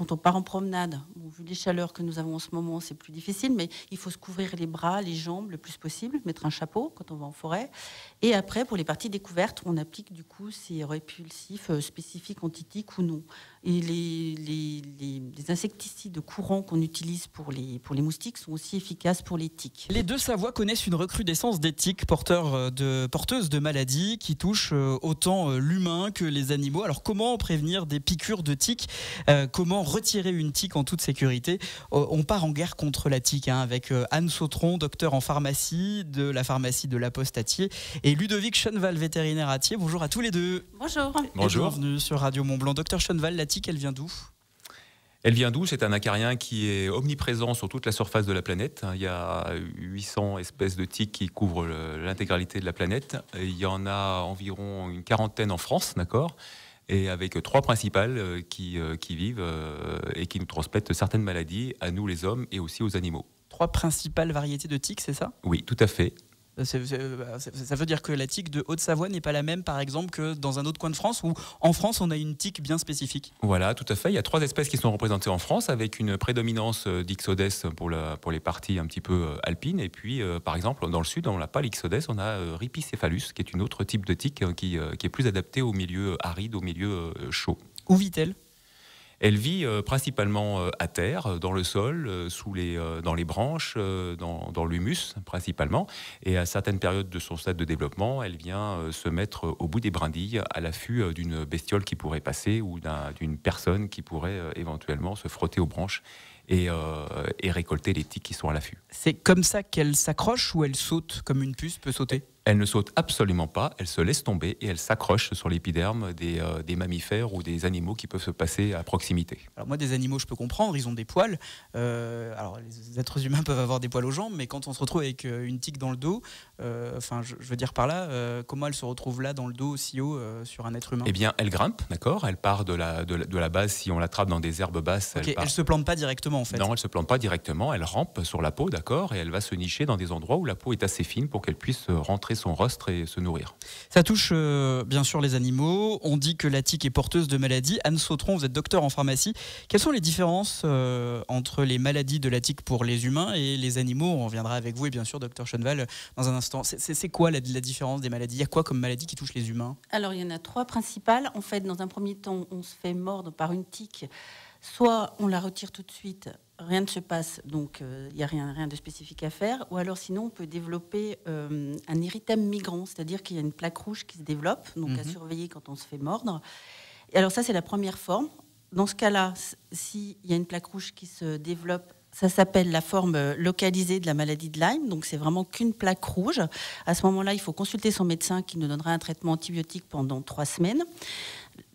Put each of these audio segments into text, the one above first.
quand on part en promenade, bon, vu les chaleurs que nous avons en ce moment, c'est plus difficile, mais il faut se couvrir les bras, les jambes le plus possible, mettre un chapeau quand on va en forêt. Et après, pour les parties découvertes, on applique du coup ces répulsifs spécifiques anti-tiques ou non. Et les insecticides courants qu'on utilise pour les moustiques sont aussi efficaces pour les tiques. Les Deux-Savoie connaissent une recrudescence des tiques porteuses de maladies qui touchent autant l'humain que les animaux. Alors comment prévenir des piqûres de tiques ? Comment retirer une tique en toute sécurité ? On part en guerre contre la tique avec Anne Sautron, docteur en pharmacie de la pharmacie de La Poste à Thiers, et Ludovic Cheneval, vétérinaire à Thiers. Bonjour à tous les deux. Bonjour. Bonjour. Bienvenue sur Radio Mont-Blanc. Docteur Cheneval, la tique, elle vient d'où ? Elle vient d'où ? C'est un acarien qui est omniprésent sur toute la surface de la planète. Il y a 800 espèces de tiques qui couvrent l'intégralité de la planète. Il y en a environ une quarantaine en France, d'accord ? Et avec 3 principales qui vivent et qui nous transmettent certaines maladies, à nous les hommes et aussi aux animaux. 3 principales variétés de tiques, c'est ça ? Oui, tout à fait. Ça veut dire que la tique de Haute-Savoie n'est pas la même, par exemple, que dans un autre coin de France, où en France, on a une tique bien spécifique. Voilà, tout à fait. Il y a 3 espèces qui sont représentées en France, avec une prédominance d'Ixodes pour les parties un petit peu alpines. Et puis, par exemple, dans le sud, on n'a pas l'Ixodes, on a Rhipicephalus, qui est une autre type de tique qui est plus adaptée au milieu aride, au milieu chaud. Où vit-elle ? Elle vit principalement à terre, dans le sol, dans les branches, dans l'humus principalement. Et à certaines périodes de son stade de développement, elle vient se mettre au bout des brindilles, à l'affût d'une bestiole qui pourrait passer ou d'une personne qui pourrait éventuellement se frotter aux branches et récolter les tiques qui sont à l'affût. C'est comme ça qu'elle s'accroche ou elle saute comme une puce peut sauter ? Elle ne saute absolument pas, elle se laisse tomber et elle s'accroche sur l'épiderme des mammifères ou des animaux qui peuvent se passer à proximité. Alors moi, des animaux, je peux comprendre, ils ont des poils. Alors les êtres humains peuvent avoir des poils aux jambes, mais quand on se retrouve avec une tique dans le dos, je veux dire par là, comment elle se retrouve là dans le dos aussi haut sur un être humain ? Eh bien, elle grimpe, d'accord ? Elle part de la base, si on l'attrape dans des herbes basses. Okay, elle se plante pas directement en fait ? Non, elle se plante pas directement, elle rampe sur la peau, d'accord ? Et elle va se nicher dans des endroits où la peau est assez fine pour qu'elle puisse rentrer son rostre et se nourrir. Ça touche bien sûr les animaux. On dit que la tique est porteuse de maladies. Anne Sautron, vous êtes docteur en pharmacie. Quelles sont les différences entre les maladies de la tique pour les humains et les animaux ? On reviendra avec vous et bien sûr docteur Cheneval dans un instant. C'est quoi la différence des maladies ? Il y a quoi comme maladie qui touche les humains ? Alors il y en a 3 principales. En fait, dans un premier temps, on se fait mordre par une tique. Soit on la retire tout de suite, rien ne se passe, donc il n'y a rien de spécifique à faire. Ou alors sinon, on peut développer un érythème migrant, c'est-à-dire qu'il y a une plaque rouge qui se développe, donc à surveiller quand on se fait mordre. Et alors ça, c'est la première forme. Dans ce cas-là, s'il y a une plaque rouge qui se développe, ça s'appelle la forme localisée de la maladie de Lyme, donc c'est vraiment qu'une plaque rouge. À ce moment-là, il faut consulter son médecin qui nous donnera un traitement antibiotique pendant 3 semaines.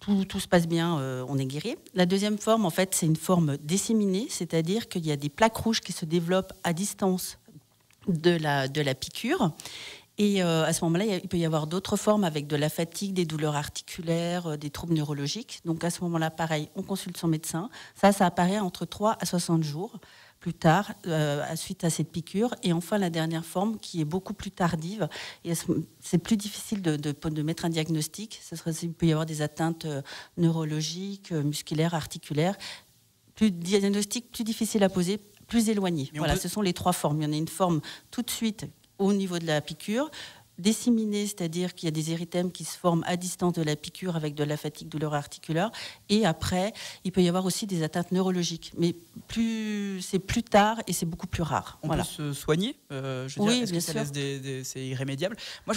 Tout se passe bien, on est guéri. La deuxième forme, en fait, c'est une forme disséminée, c'est-à-dire qu'il y a des plaques rouges qui se développent à distance de la piqûre. Et à ce moment-là, il peut y avoir d'autres formes avec de la fatigue, des douleurs articulaires, des troubles neurologiques. Donc à ce moment-là, pareil, on consulte son médecin. Ça apparaît entre 3 à 60 jours plus tard, suite à cette piqûre. Et enfin, la dernière forme, qui est beaucoup plus tardive. Et c'est plus difficile de mettre un diagnostic. Il peut y avoir des atteintes neurologiques, musculaires, articulaires. Diagnostic plus difficile à poser, plus éloigné. Voilà, ce sont les 3 formes. Il y en a une forme tout de suite au niveau de la piqûre, disséminée, c'est-à-dire qu'il y a des érythèmes qui se forment à distance de la piqûre avec de la fatigue, douleur articulaire. Et après, il peut y avoir aussi des atteintes neurologiques. Mais c'est plus tard et c'est beaucoup plus rare. On peut se soigner oui, est-ce que ça laisse c'est irrémédiable ? Moi,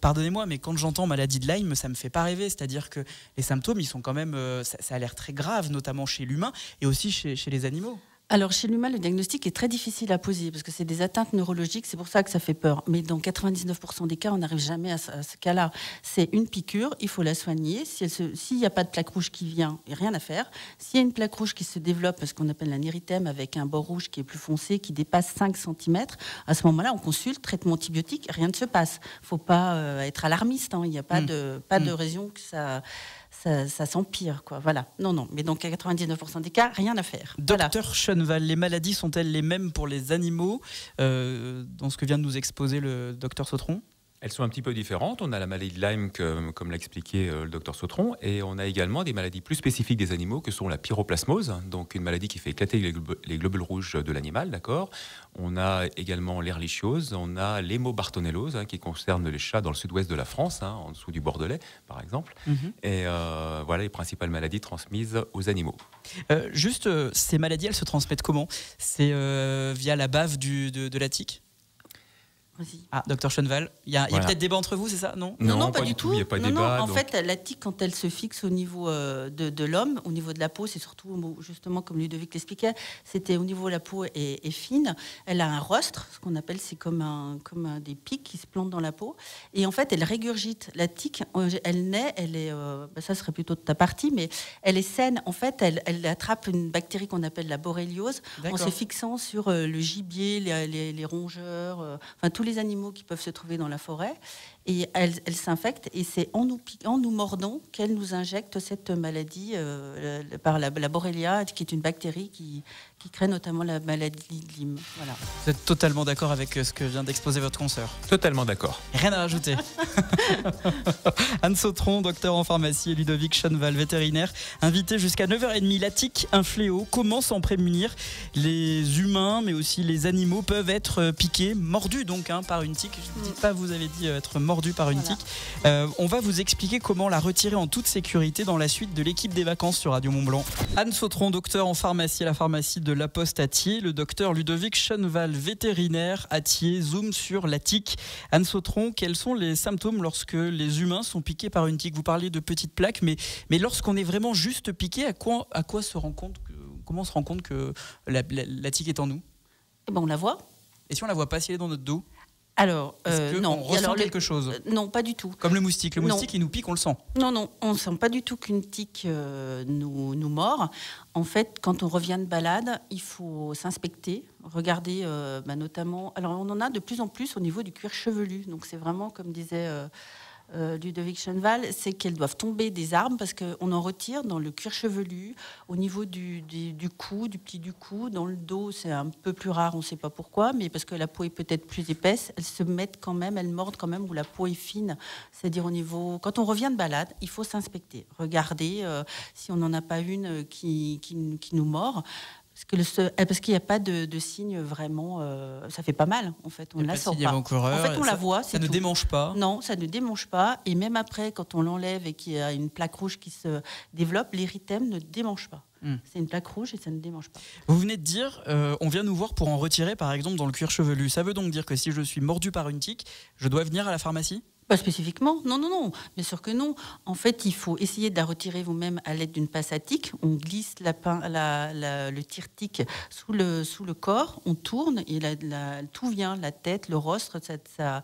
pardonnez-moi, mais quand j'entends maladie de Lyme, ça me fait pas rêver. C'est-à-dire que les symptômes, ils sont quand même... ça a l'air très grave, notamment chez l'humain et aussi chez les animaux. Alors, chez l'humain, le diagnostic est très difficile à poser parce que c'est des atteintes neurologiques, c'est pour ça que ça fait peur. Mais dans 99% des cas, on n'arrive jamais à ce cas-là. C'est une piqûre, il faut la soigner. S'il n'y a pas de plaque rouge qui vient, il n'y a rien à faire. S'il y a une plaque rouge qui se développe, ce qu'on appelle un érythème avec un bord rouge qui est plus foncé, qui dépasse 5 cm, à ce moment-là, on consulte, traitement antibiotique, rien ne se passe. Il ne faut pas être alarmiste, hein. Il n'y a pas de raison que ça s'empire, quoi. Voilà. Non. Mais donc, à 99% des cas, rien à faire. Docteur Cheneval, les maladies sont-elles les mêmes pour les animaux dans ce que vient de nous exposer le docteur Sautron ? Elles sont un petit peu différentes. On a la maladie de Lyme, comme l'a expliqué le docteur Sautron, et on a également des maladies plus spécifiques des animaux, que sont la pyroplasmose, donc une maladie qui fait éclater les globules rouges de l'animal, d'accord. On a également l'ehrlichiose, on a l'hémobartonellose, qui concerne les chats dans le sud-ouest de la France, en dessous du Bordelais, par exemple. Et voilà les principales maladies transmises aux animaux. Juste, ces maladies, elles se transmettent comment? C'est via la bave de la tique? Ah, docteur Schoenval, il y a peut-être débat entre vous, c'est ça? Non, pas du tout. Il n'y a pas de débat. En fait, la tique, quand elle se fixe au niveau de l'homme, au niveau de la peau, c'est surtout, justement, comme Ludovic l'expliquait, c'était au niveau de la peau est fine. Elle a un rostre, ce qu'on appelle, c'est comme des pics qui se plantent dans la peau. Et en fait, elle régurgite. La tique, elle naît, elle est, ça serait plutôt de ta partie, mais elle est saine. En fait, elle attrape une bactérie qu'on appelle la borréliose en se fixant sur le gibier, les rongeurs, enfin tous les animaux qui peuvent se trouver dans la forêt, et elle s'infecte, et c'est en nous mordant qu'elle nous injecte cette maladie par la Borrelia, qui est une bactérie qui crée notamment la maladie de Lyme. Voilà. Vous êtes totalement d'accord avec ce que vient d'exposer votre consoeur? Totalement d'accord. Rien à rajouter. Anne Sautron, docteur en pharmacie, et Ludovic Schoenval, vétérinaire, invité jusqu'à 9h30. La tique, un fléau. Comment s'en prémunir? Les humains, mais aussi les animaux, peuvent être piqués, mordus donc par une tique. Je ne dis pas, vous avez dit être mordu par une tique. On va vous expliquer comment la retirer en toute sécurité dans la suite de l'équipe des vacances sur Radio Mont-Blanc. Anne Sautron, docteur en pharmacie à la pharmacie de La Poste à Thiers, le docteur Ludovic Schoenval, vétérinaire à Thiers, zoom sur la tique. Anne Sautron, quels sont les symptômes lorsque les humains sont piqués par une tique? Vous parliez de petites plaques, mais lorsqu'on est vraiment juste piqué, à quoi se rend compte comment on se rend compte que la tique est en nous? On la voit. Et si on la voit pas, si elle est dans notre dos? Alors, non. On ressent quelque chose? Non, pas du tout. Comme le moustique. Le moustique, il nous pique, on le sent? Non, on ne sent pas du tout qu'une tique nous mord. En fait, quand on revient de balade, il faut s'inspecter, regarder notamment... Alors, on en a de plus en plus au niveau du cuir chevelu. Donc, c'est vraiment, comme disait Ludovic Schoenval, c'est qu'elles doivent tomber des arbres parce qu'on en retire dans le cuir chevelu, au niveau du cou, du pli du cou. Dans le dos, c'est un peu plus rare, on ne sait pas pourquoi, mais parce que la peau est peut-être plus épaisse, elles se mettent quand même, elles mordent quand même où la peau est fine. C'est-à-dire au niveau... Quand on revient de balade, il faut s'inspecter, regarder si on n'en a pas une qui nous mord. Parce qu'il n'y a pas de signe vraiment... ça fait pas mal, en fait. On ne la sent pas. En fait, on la voit. Ça ne démange pas. Non, ça ne démange pas. Et même après, quand on l'enlève et qu'il y a une plaque rouge qui se développe, l'érythème ne démange pas. C'est une plaque rouge et ça ne démange pas. Vous venez de dire, on vient nous voir pour en retirer, par exemple, dans le cuir chevelu. Ça veut donc dire que si je suis mordu par une tique, je dois venir à la pharmacie? Pas spécifiquement, non, bien sûr que non. En fait, il faut essayer de la retirer vous-même à l'aide d'une pince à tique. On glisse le tire-tique sous le corps, on tourne et tout vient, la tête, le rostre, ça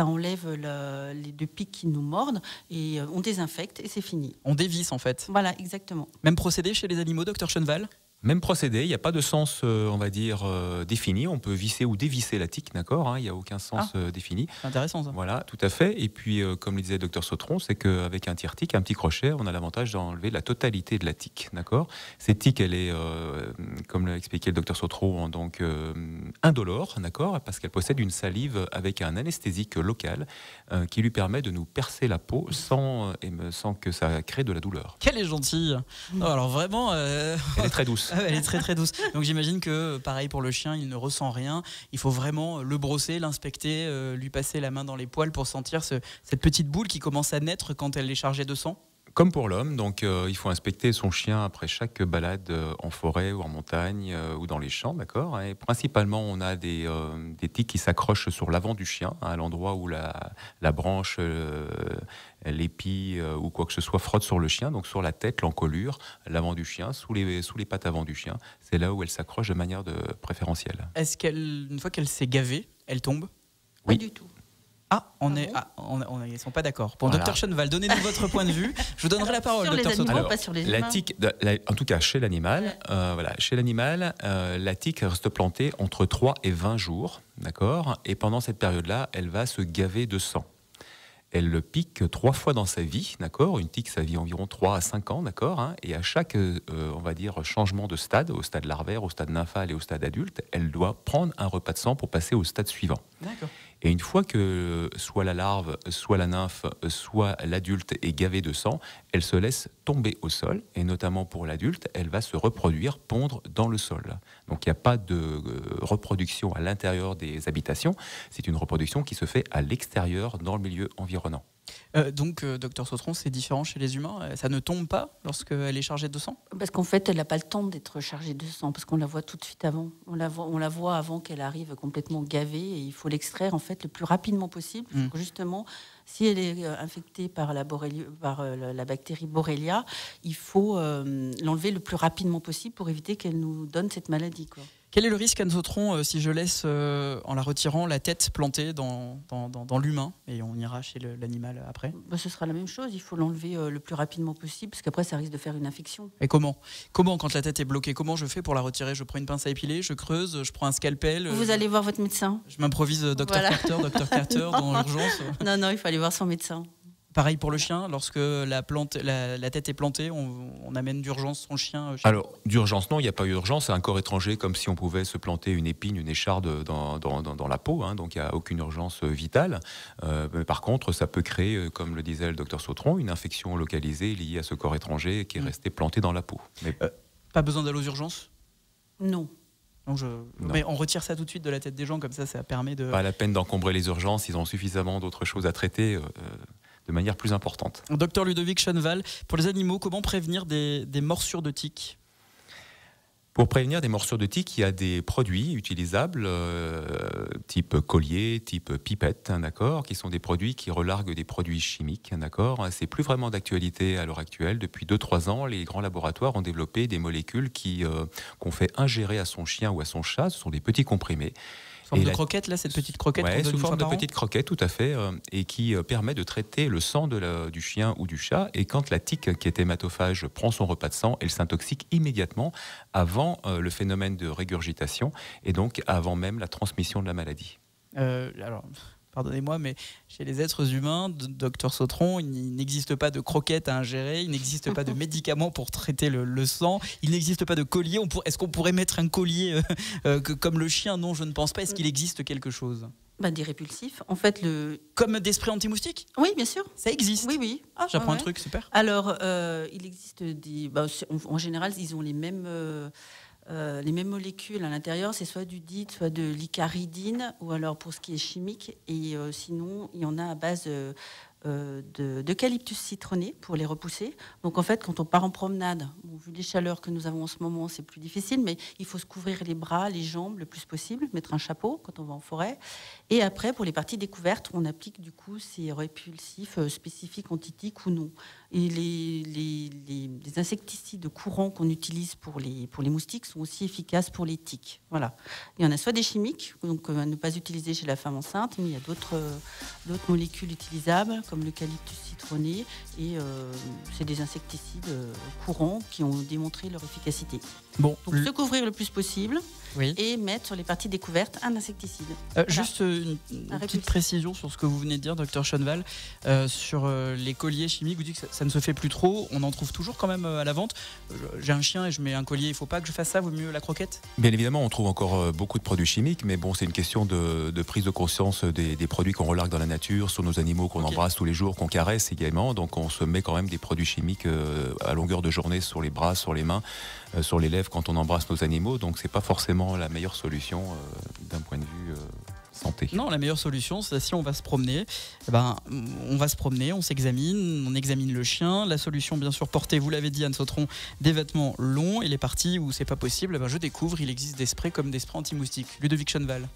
enlève les deux pics qui nous mordent et on désinfecte et c'est fini. On dévisse en fait. Voilà, exactement. Même procédé chez les animaux, docteur Schoenval? Même procédé, il n'y a pas de sens, on va dire, défini. On peut visser ou dévisser la tique, d'accord, il n'y a aucun sens défini. C'est intéressant ça. Voilà, tout à fait. Et puis, comme le disait le docteur Sautron, c'est qu'avec un tire-tique, un petit crochet, on a l'avantage d'enlever la totalité de la tique, d'accord. Cette tique, elle est, comme l'a expliqué le docteur Sautron, donc indolore, d'accord, parce qu'elle possède une salive avec un anesthésique local qui lui permet de nous percer la peau sans que ça crée de la douleur. Quelle est gentille. Non, alors vraiment... Elle est très douce. Elle est très très douce. Donc j'imagine que pareil pour le chien, il ne ressent rien. Il faut vraiment le brosser, l'inspecter, lui passer la main dans les poils pour sentir cette petite boule qui commence à naître quand elle est chargée de sang. Comme pour l'homme, donc il faut inspecter son chien après chaque balade en forêt ou en montagne ou dans les champs, d'accord. Et principalement, on a des tiques qui s'accrochent sur l'avant du chien, à l'endroit où la branche, l'épi ou quoi que ce soit frotte sur le chien, donc sur la tête, l'encolure, l'avant du chien, sous les pattes avant du chien. C'est là où elle s'accroche de manière préférentielle. Est-ce une fois qu'elle s'est gavée, elle tombe? Oui. Pas du tout. Ils sont pas d'accord. Bon, voilà. Docteur Schoenval, donnez-nous votre point de vue. Je vous donnerai la parole, docteur Sautron. Pas sur les humains. La tique, en tout cas chez l'animal, la tique reste plantée entre 3 et 20 jours, d'accord. Et pendant cette période-là, elle va se gaver de sang. Elle le pique 3 fois dans sa vie, d'accord. Une tique, ça vit environ 3 à 5 ans, d'accord. Et à chaque, on va dire, changement de stade, au stade larvaire, au stade nymphal et au stade adulte, elle doit prendre un repas de sang pour passer au stade suivant. D'accord. Et une fois que soit la larve, soit la nymphe, soit l'adulte est gavé de sang, elle se laisse tomber au sol, et notamment pour l'adulte, elle va se reproduire, pondre dans le sol. Donc il n'y a pas de reproduction à l'intérieur des habitations, c'est une reproduction qui se fait à l'extérieur, dans le milieu environnant. Donc, docteur Sautron, c'est différent chez les humains. Ça ne tombe pas lorsqu'elle est chargée de sang? Parce qu'en fait, elle n'a pas le temps d'être chargée de sang, parce qu'on la voit tout de suite avant. On la voit avant qu'elle arrive complètement gavée, et il faut l'extraire en fait le plus rapidement possible. Justement, si elle est infectée par la bactérie Borrelia, il faut l'enlever le plus rapidement possible pour éviter qu'elle nous donne cette maladie, quoi. Quel est le risque, Anne Sautron, si je laisse, en la retirant, la tête plantée dans l'humain, et on ira chez l'animal après? Ce sera la même chose, il faut l'enlever le plus rapidement possible, parce qu'après ça risque de faire une infection. Et comment, quand la tête est bloquée, comment je fais pour la retirer? Je prends une pince à épiler, je creuse, je prends un scalpel. Vous allez voir votre médecin. Je m'improvise Dr Carter dans l'urgence. Non, il faut aller voir son médecin. Pareil pour le chien, lorsque la tête est plantée, on amène d'urgence son chien. Alors, d'urgence, non, il n'y a pas eu d'urgence. C'est un corps étranger, comme si on pouvait se planter une épine, une écharde dans la peau. Donc, il n'y a aucune urgence vitale. Mais par contre, ça peut créer, comme le disait le docteur Sautron, une infection localisée liée à ce corps étranger qui est resté planté dans la peau. Mais... pas besoin d'aller aux urgences? Non. Non. Mais on retire ça tout de suite de la tête des gens, comme ça permet de... Pas la peine d'encombrer les urgences, ils ont suffisamment d'autres choses à traiter de manière plus importante. Docteur Ludovic Schoenwald, pour les animaux, comment prévenir des morsures de tiques? Pour prévenir des morsures de tiques, il y a des produits utilisables, type collier, type pipette, d'accord, qui sont des produits qui relarguent des produits chimiques, d'accord. C'est plus vraiment d'actualité à l'heure actuelle. Depuis 2-3 ans, les grands laboratoires ont développé des molécules qu'on fait ingérer à son chien ou à son chat. Ce sont des petits comprimés. Forme de croquette, là, cette petite croquette qu'on donne sous forme une de fois par petite croquette, tout à fait, et qui permet de traiter le sang du chien ou du chat. Et quand la tique, qui est hématophage, prend son repas de sang, elle s'intoxique immédiatement avant le phénomène de régurgitation, et donc avant même la transmission de la maladie. Alors, pardonnez-moi, mais chez les êtres humains, docteur Sautron, il n'existe pas de croquettes à ingérer, il n'existe pas de médicaments pour traiter le sang, il n'existe pas de collier. Est-ce qu'on pourrait mettre un collier comme le chien? Non, je ne pense pas. Est-ce qu'il existe quelque chose? Des répulsifs. En fait, Comme des sprays anti-moustiques? Oui, bien sûr. Ça existe? Oui. Ah, j'apprends un truc, super. Alors, il existe en général, ils ont les mêmes molécules à l'intérieur, c'est soit du DIT, soit de l'icaridine, ou alors pour ce qui est chimique, et sinon il y en a à base d'eucalyptus citronné pour les repousser. Donc en fait, quand on part en promenade, vu les chaleurs que nous avons en ce moment, c'est plus difficile, mais il faut se couvrir les bras, les jambes le plus possible, mettre un chapeau quand on va en forêt. Et après, pour les parties découvertes, on applique du coup ces répulsifs spécifiques anti-tiques ou non. Et les insecticides courants qu'on utilise pour les moustiques sont aussi efficaces pour les tiques. Voilà. Il y en a soit des chimiques, donc à ne pas utiliser chez la femme enceinte, mais il y a d'autres molécules utilisables, comme l'eucalyptus citronné, et c'est des insecticides courants qui ont démontré leur efficacité. Bon, donc se couvrir le plus possible. Oui. Et mettre sur les parties découvertes un insecticide. Voilà. Juste une petite précision sur ce que vous venez de dire, docteur Schoenwald, sur les colliers chimiques. Vous dites que ça ne se fait plus trop. On en trouve toujours quand même à la vente. J'ai un chien et je mets un collier. Il ne faut pas que je fasse ça. Vaut mieux la croquette? Bien évidemment, on trouve encore beaucoup de produits chimiques, mais bon, c'est une question de prise de conscience des produits qu'on relargue dans la nature, sur nos animaux qu'on embrasse tous les jours, qu'on caresse également. Donc on se met quand même des produits chimiques à longueur de journée sur les bras, sur les mains, sur les lèvres quand on embrasse nos animaux. Donc c'est pas forcément la meilleure solution d'un point de vue santé. Non, la meilleure solution, c'est si on va se promener, on va se promener, on s'examine, on examine le chien. La solution, bien sûr, porter, vous l'avez dit, Anne Sautron, des vêtements longs. Et les parties où c'est pas possible, je découvre, il existe des sprays comme des sprays anti-moustiques. Ludovic Schoenwald.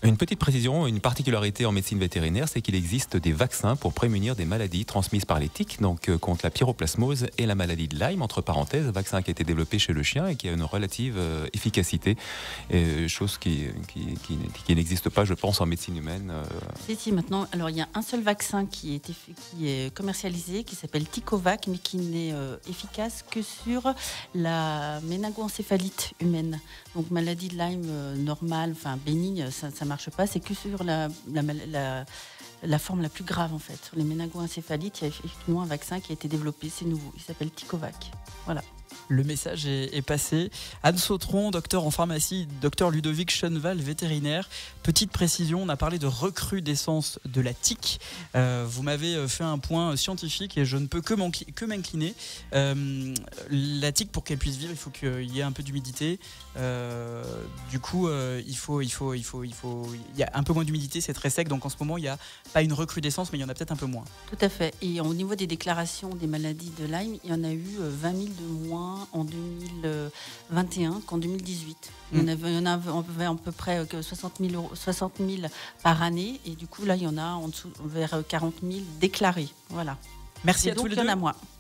Une petite précision, une particularité en médecine vétérinaire, c'est qu'il existe des vaccins pour prémunir des maladies transmises par les tiques, donc contre la pyroplasmose et la maladie de Lyme, entre parenthèses, vaccin qui a été développé chez le chien et qui a une relative efficacité, chose qui n'existe pas, je pense, en médecine humaine. Si, maintenant, alors il y a un seul vaccin qui est commercialisé, qui s'appelle Ticovac, mais qui n'est efficace que sur la méningoencéphalite humaine. Donc maladie de Lyme normale, enfin bénigne, ça marche pas, c'est que sur la forme la plus grave en fait. Sur les méningoencéphalites, il y a effectivement un vaccin qui a été développé, c'est nouveau, il s'appelle Ticovac. Voilà. Le message est passé. Anne Sautron, docteur en pharmacie, docteur Ludovic Schoenwald, vétérinaire. Petite précision, on a parlé de recrudescence de la tique. Vous m'avez fait un point scientifique et je ne peux que m'incliner. La tique, pour qu'elle puisse vivre, il faut qu'il y ait un peu d'humidité. Du coup, il y a un peu moins d'humidité, c'est très sec. Donc en ce moment, il n'y a pas une recrudescence, mais il y en a peut-être un peu moins. Tout à fait. Et au niveau des déclarations des maladies de Lyme, il y en a eu 20 000 de moins en 2021 qu'en 2018. Il y en avait à peu près 60 000 par année. Et du coup, là, il y en a en dessous, vers 40 000 déclarés. Voilà. Merci à tous les deux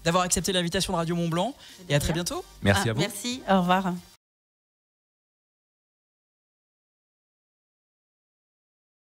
d'avoir accepté l'invitation de Radio Mont Blanc. Et à très bientôt. Merci à vous. Merci, au revoir.